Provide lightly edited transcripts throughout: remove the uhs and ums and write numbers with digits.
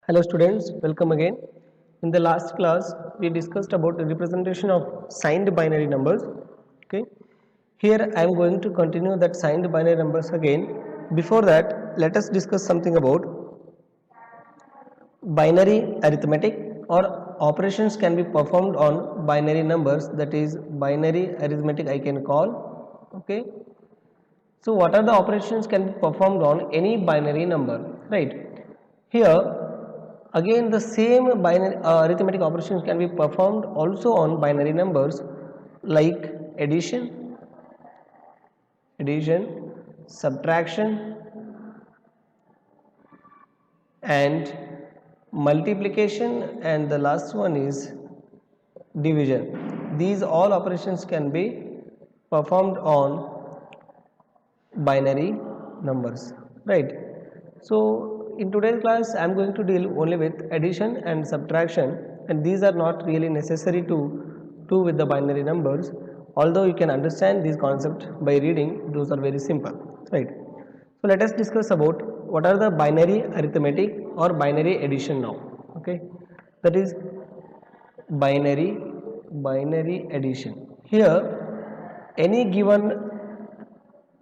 Hello students, welcome again. In the last class, we discussed about the representation of signed binary numbers. Okay. Here I am going to continue that signed binary numbers again. Before that, let us discuss something about binary arithmetic or operations can be performed on binary numbers, that is binary arithmetic I can call. Okay. So what are the operations can be performed on any binary number, right? Here again the same binary arithmetic operations can be performed also on binary numbers like addition, subtraction and multiplication, and the last one is division. These all operations can be performed on binary numbers, right? So in today's class I am going to deal only with addition and subtraction, and these are not really necessary to do with the binary numbers, although you can understand these concepts by reading. Those are very simple, right? So let us discuss about what are the binary arithmetic or binary addition now. Okay, that is binary addition. Here any given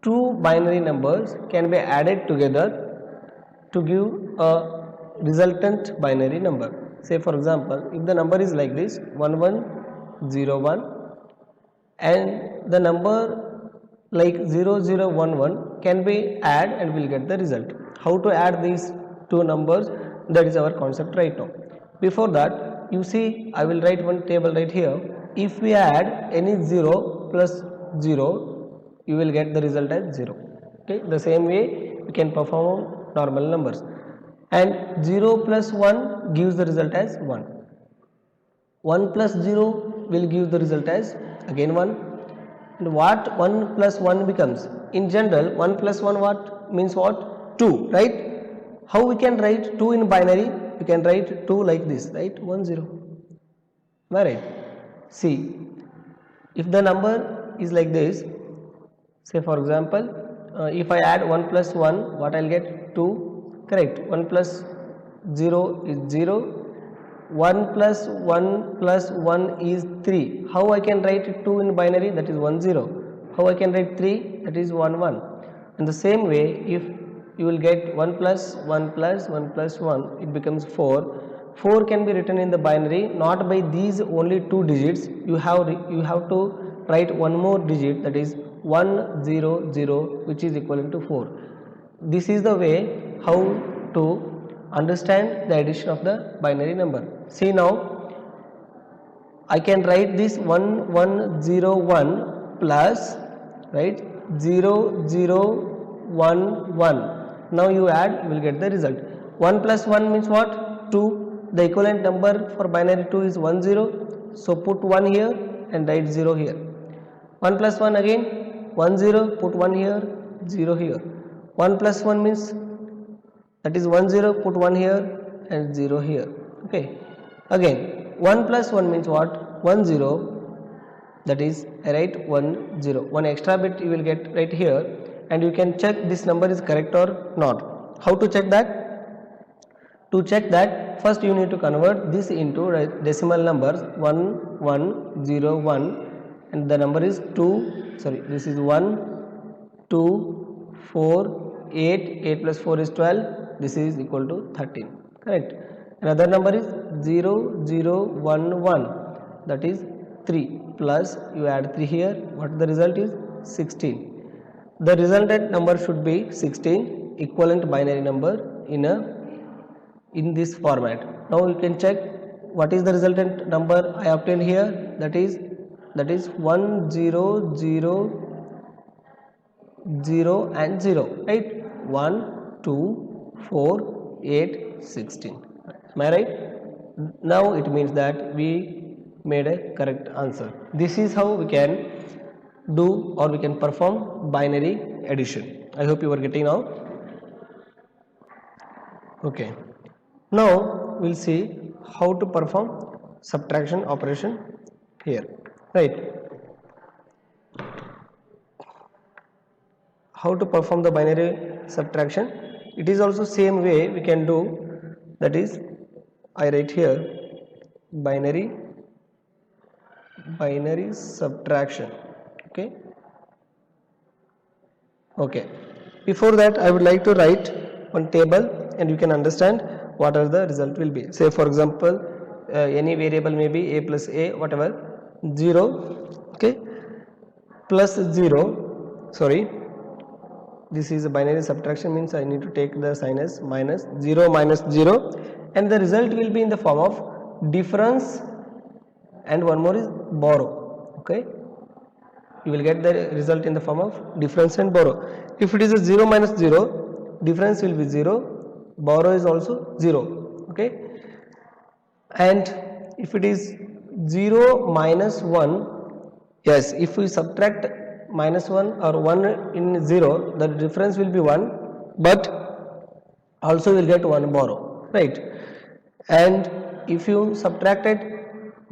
two binary numbers can be added together to give a resultant binary number. Say for example, if the number is like this 1101 and the number like 0011 can be add and will get the result. How to add these two numbers, that is our concept right now. Before that, you see I will write one table right here. If we add any 0 plus 0, you will get the result as 0. Okay, the same way we can perform normal numbers, and 0 plus 1 gives the result as 1. 1 plus 0 will give the result as again 1. And what 1 plus 1 becomes? In general, 1 plus 1 what means what? 2, right? How we can write 2 in binary? We can write 2 like this, right? 1 0. Am I right? See, if the number is like this, say for example, if I add 1 plus 1, what I'll get? 2, correct? 1 plus 0 is 0. 1 plus 1 plus 1 is 3. How I can write 2 in binary? That is 1 0. How I can write 3? That is 1 1. In the same way, if you will get 1 plus 1 plus 1 plus 1, it becomes 4. 4 can be written in the binary not by these only two digits. You have to write one more digit, that is 100, which is equivalent to 4. This is the way how to understand the addition of the binary number. See now, I can write this 1101 plus, right, 0011. Now you add, you will get the result. 1 plus 1 means what? 2. The equivalent number for binary 2 is 10. So put 1 here and write 0 here. 1 plus 1 again 10, put 1 here, 0 here. 1 plus 1 means that is 10, put 1 here and 0 here. Okay, again 1 plus 1 means what? 10, that is I write 1 0. One extra bit you will get right here, and you can check this number is correct or not. How to check that? To check that, first you need to convert this into decimal numbers 1101, and the number is 2, sorry, this is 1 2 4 8, 8 plus 4 is 12, this is equal to 13, correct? Another number is 0011, that is 3 plus you add 3 here, what the result is? 16. The resultant number should be 16, equivalent binary number in this format. Now you can check what is the resultant number I obtained here, that is 1000 and 0, right? 1 2 4 8 16. Am I right? Now it means that we made a correct answer. This is how we can do or we can perform binary addition. I hope you are getting now. Okay, now we'll see how to perform subtraction operation here, right? How to perform the binary subtraction? It is also same way we can do that is I write here binary subtraction. Okay, before that I would like to write one table and you can understand what are the result will be. Say for example, any variable may be a plus a whatever 0, okay, plus 0, sorry, this is a binary subtraction, means I need to take the sign as minus 0 minus 0, and the result will be in the form of difference, and one more is borrow. Okay, you will get the result in the form of difference and borrow. If it is a 0 minus 0, difference will be 0, borrow is also 0. Okay, and if it is 0 minus 1, yes, if we subtract minus 1 or 1 in 0, the difference will be 1, but also will get 1 borrow, right? And if you subtracted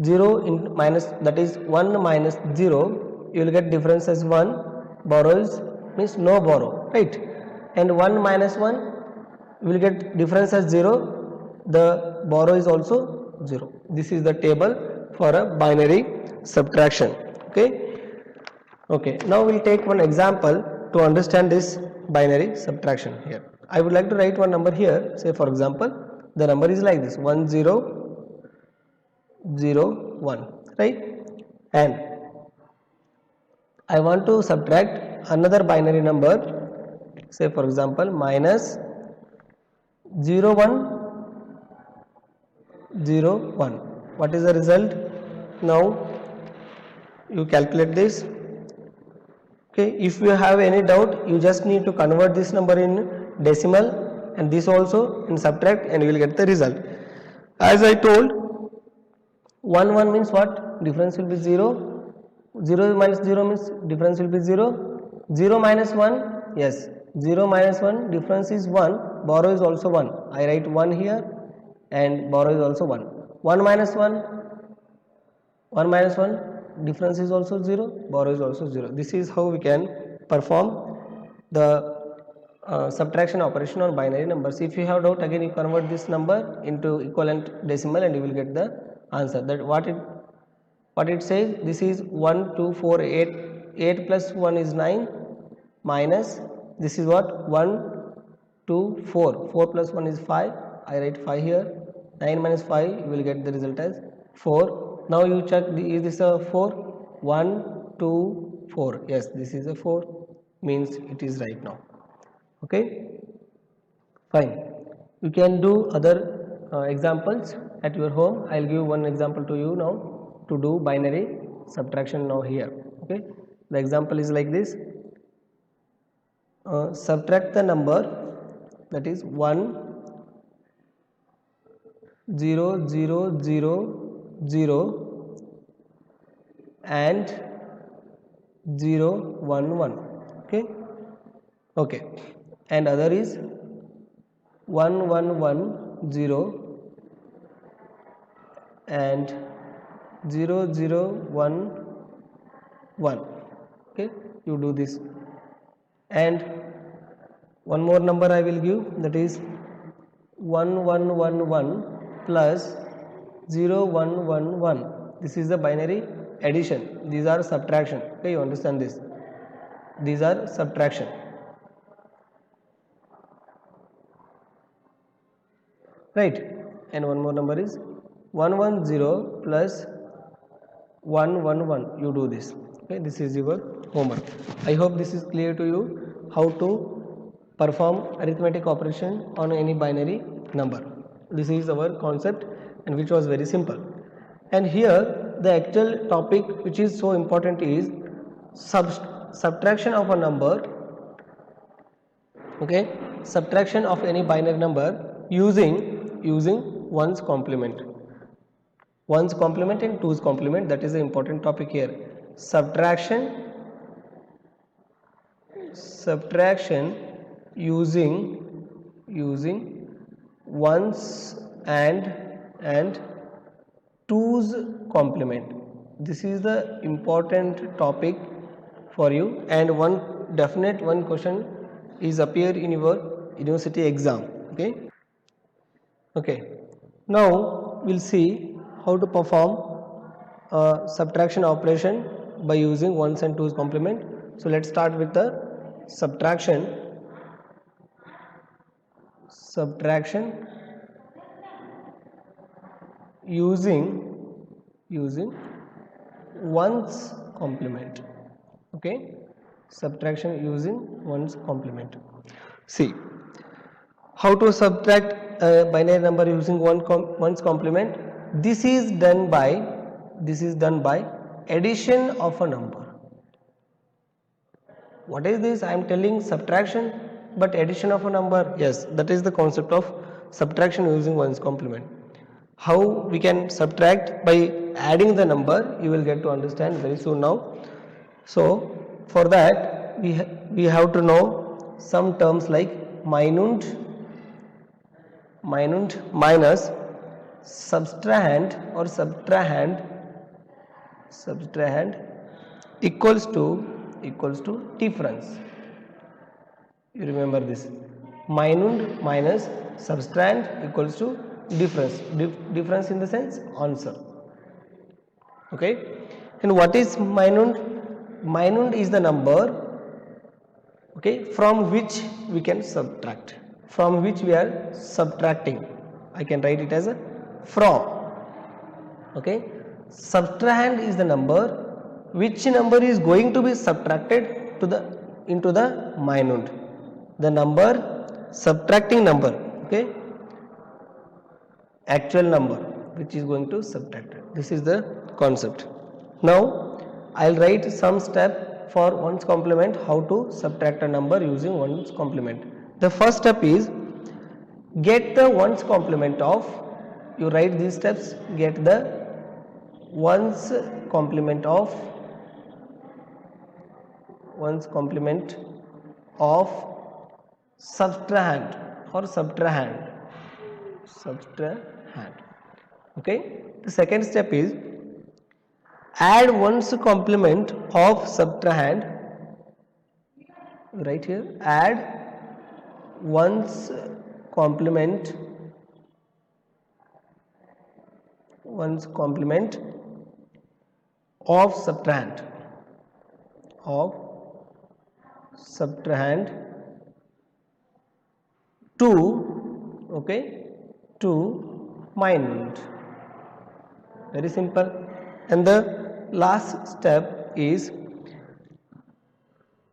0 in minus, that is 1 minus 0, you will get difference as 1, borrow is means no borrow, right? And 1 minus 1, you will get difference as 0, the borrow is also 0. This is the table for a binary subtraction. Okay, now we'll take one example to understand this binary subtraction here. I would like to write one number here. Say for example, the number is like this 1001, right? And I want to subtract another binary number, say for example minus 0101. What is the result? Now you calculate this. Okay, if you have any doubt, you just need to convert this number in decimal and this also in subtract, and you will get the result. As I told, 1 means what? Difference will be 0. 0 minus 0 means difference will be 0. 0 minus 1, yes, 0 minus 1, difference is 1, borrow is also 1. I write 1 here and borrow is also 1. 1 minus 1, difference is also 0, borrow is also 0. This is how we can perform the subtraction operation on binary numbers. If you have doubt, again you convert this number into equivalent decimal and you will get the answer. That what it says, this is 1 2 4 8, 8 plus 1 is 9, minus this is what, 1 2 4, 4 plus 1 is 5, I write 5 here, 9 minus 5, you will get the result as 4. Now you check, is this a 4? 1 2 4, yes, this is a 4, means it is right now. Okay, fine. You can do other examples at your home. I'll give one example to you now to do binary subtraction now here. Okay, the example is like this. Subtract the number, that is 1 0 0 0 0 and 0 1 1. Okay, and other is 1 1 1 0 and 0 0 1 1. Okay, you do this, and one more number I will give, that is 1 1 1 1 plus 0 1 1 1. This is the binary addition, these are subtraction. Okay, you understand this, these are subtraction, right? And one more number is 110 plus 111. You do this. Okay, this is your homework. I hope this is clear to you how to perform arithmetic operation on any binary number. This is our concept, and which was very simple. And here the actual topic which is so important is subtraction of a number. Okay, subtraction of any binary number using one's complement. One's complement and two's complement, that is the important topic here. Subtraction using one's and two's complement. This is the important topic for you, and one question is appear in your university exam. Okay, Okay, now we'll see how to perform a subtraction operation by using ones and twos complement. So let's start with the subtraction using ones complement. Okay, subtraction using ones complement. See how to subtract a binary number using ones complement. This is done by addition of a number. What is this? I am telling subtraction, but addition of a number. Yes, that is the concept of subtraction using ones complement. How we can subtract by adding the number, you will get to understand very soon now. So for that we have to know some terms like minus, subtrahend or subtrahend equals to difference. You remember this, minus subtrahend equals to difference. Difference in the sense answer. Okay, and what is minus? Minus is the number, okay, from which we can subtract, from which we are subtracting. I can write it as a from. Okay, subtrahend is the number, which number is going to be subtracted to the into the minus, the number subtracting number. Okay, actual number which is going to subtract it. This is the concept. Now I'll write some step for ones complement, how to subtract a number using ones complement. The first step is get the ones complement of, you write these steps, get the ones complement of subtrahend or subtrahend. Okay, the second step is add ones complement of subtrahend. Right here, add ones complement of subtrahend to, okay, to minus. Very simple. And the last step is,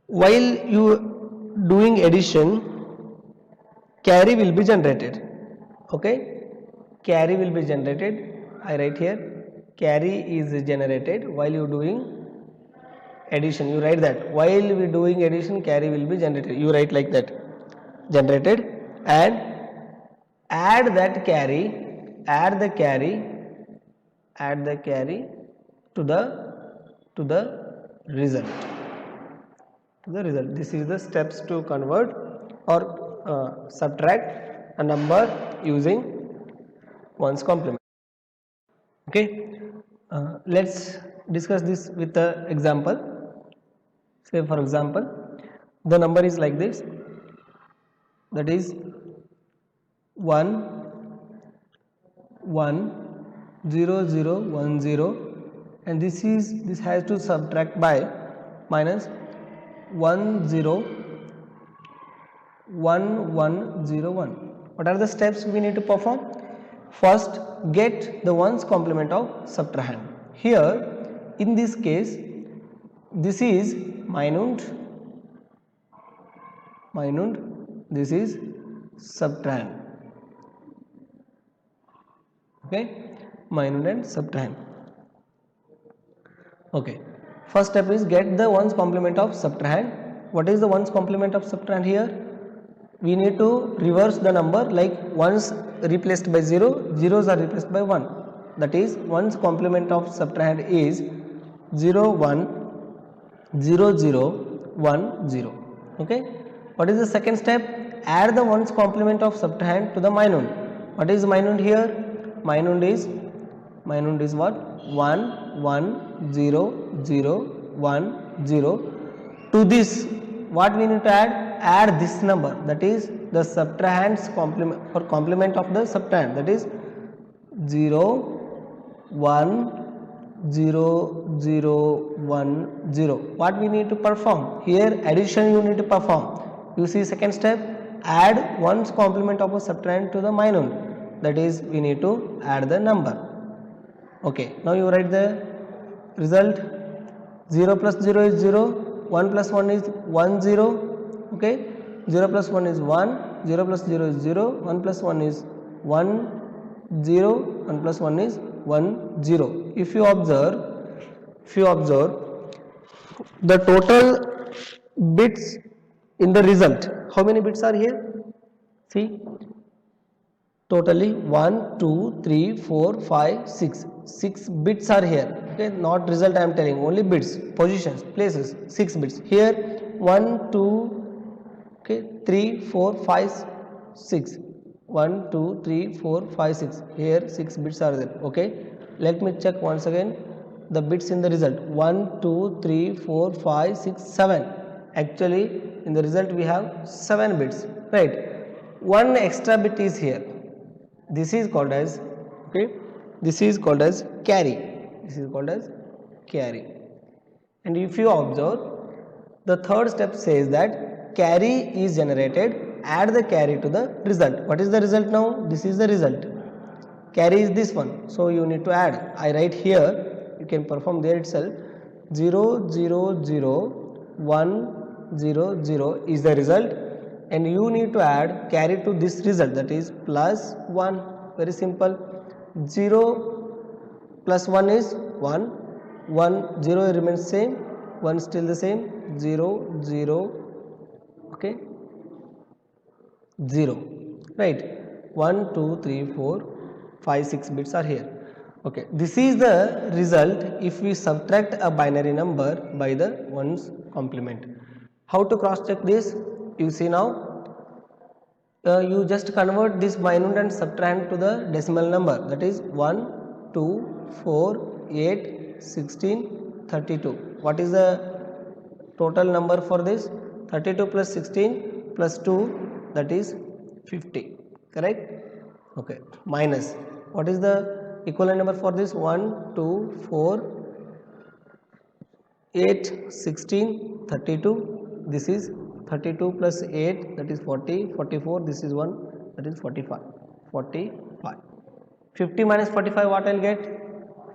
while you doing addition, carry will be generated. Okay, carry will be generated. I write here, carry is generated while you doing addition. You write that while we doing addition, carry will be generated. You write like that, generated, and add the carry to the result. This is the steps to convert or subtract a number using ones complement. Okay, let's discuss this with the example. Say for example, the number is like this, that is 1 1 0 0 1 0, and this has to subtract by minus 1 0 1 1 0 1. What are the steps we need to perform? First, get the ones complement of subtrahend. Here in this case, this is minus, this is subtrahend. Okay, minus and subtrahend. Okay, first step is get the ones complement of subtrahend. What is the ones complement of subtrahend? Here we need to reverse the number, like ones replaced by 0, zeros are replaced by 1. That is, ones complement of subtrahend is 0 1 0 0 1 0. Okay, what is the second step? Add the ones complement of subtrahend to the minus. What is minus here? Minus is what? 1 1 0 0 1 0. To this, what we need to add? Add this number, that is the subtrahends complement or complement of the subtrahend, that is 0 1 0 0 1 0. What we need to perform here? Addition you need to perform. You see second step, add one's complement of a subtrahend to the minimum, that is we need to add the number. Okay, now you write the result. 0 plus 0 is 0, 1 plus 1 is 1 0. Okay, 0 plus 1 is 1, 0 plus 0 is 0, 1 plus 1 is 1 0, 1 plus 1 is 1 0. If you observe the total bits in the result, how many bits are here? See, totally 1 2 3 4 5 6, 6 bits are here. Okay, not result I am telling, only bits, positions, places, 6 bits here. 1 2 okay 3 4 5 6, 1 2 3 4 5 6, here 6 bits are there. Okay, let me check once again the bits in the result. 1 2 3 4 5 6 7, actually in the result we have 7 bits, right? One extra bit is here, this is called as, okay, this is called as carry, this is called as carry. And if you observe, the third step says that carry is generated, add the carry to the result. What is the result now? This is the result, carry is this one, so you need to add. I write here, you can perform there itself. 0 0 0 1 0 0 is the result, and you need to add carry to this result, that is plus 1. Very simple. 0 plus 1 is 1, 1 0 remains same, 1 still the same, 0 0 okay 0, right? 1 2 3 4 5 6 bits are here. Okay, this is the result if we subtract a binary number by the ones complement. How to cross check this? You see now, you just convert this minute and subtrahend to the decimal number, that is 1 2 4 8 16 32. What is the total number for this? 32 plus 16 plus 2, that is 50, correct? Okay, minus, what is the equivalent number for this? 1 2 4 8 16 32, this is 32 plus 8, that is 40, 44, this is 1, that is 45, 45. 50 minus 45, what I'll get?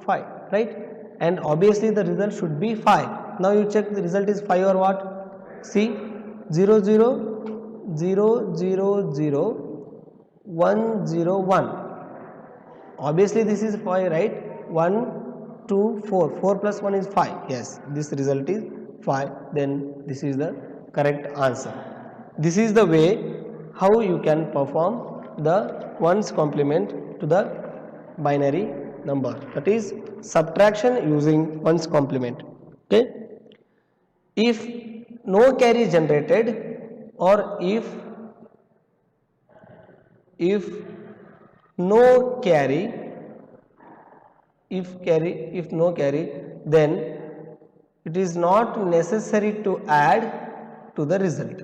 5, right? And obviously the result should be 5. Now you check the result is 5 or what? See, 0 0 0 0 0 1 0 1, obviously this is 5, right? 1 2 4, 4 plus 1 is 5, yes, this result is 5, then this is the correct answer. This is the way how you can perform the ones complement to the binary number, that is subtraction using ones complement. Okay, if no carry is generated, or if no carry, if no carry, then it is not necessary to add to the result.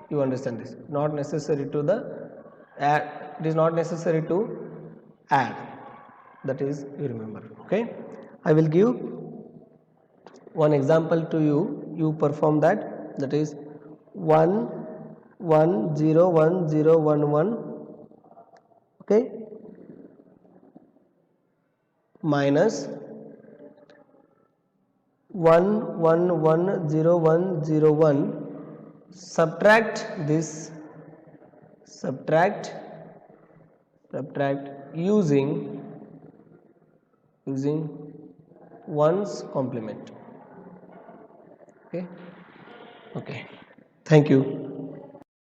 You understand this? Not necessary to the add, it is not necessary to add, that is you remember. Okay, I will give one example to you, you perform that, that is 1 1 0 1 0 1 1, okay, minus 1 1 1 0 1 0 1, subtract this, subtract using ones complement. Okay, thank you.